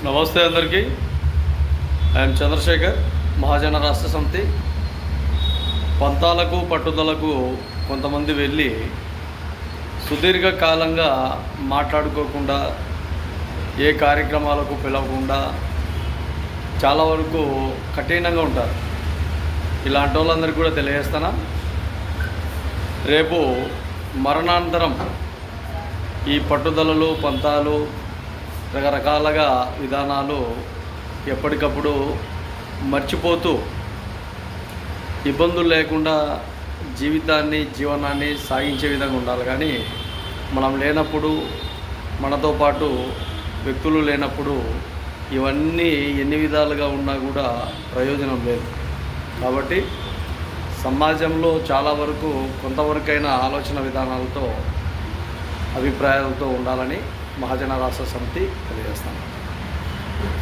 నమస్తే అందరికీ. ఐఎమ్ చంద్రశేఖర్, మహాజన రాష్ట్ర సమితి. పంతాలకు పట్టుదలకు కొంతమంది వెళ్ళి సుదీర్ఘకాలంగా మాట్లాడుకోకుండా, ఏ కార్యక్రమాలకు పిలవకుండా చాలా వరకు కఠినంగా ఉంటారు. ఇలాంటి వాళ్ళందరికీ కూడా తెలియజేస్తానా, రేపు మరణాంతరం ఈ పట్టుదలలు పంతాలు రకరకాలుగా విధానాలు ఎప్పటికప్పుడు మర్చిపోతూ ఇబ్బందులు లేకుండా జీవనాన్ని సాగించే విధంగా ఉండాలి. కానీ మనం లేనప్పుడు, మనతో పాటు వ్యక్తులు లేనప్పుడు ఇవన్నీ ఎన్ని విధాలుగా ఉన్నా కూడా ప్రయోజనం లేదు. కాబట్టి సమాజంలో చాలా వరకు కొంతవరకైనా ఆలోచన విధానాలతో, అభిప్రాయాలతో ఉండాలని మహాజన రాష్ట్ర సమితి తెలియజేస్తాను.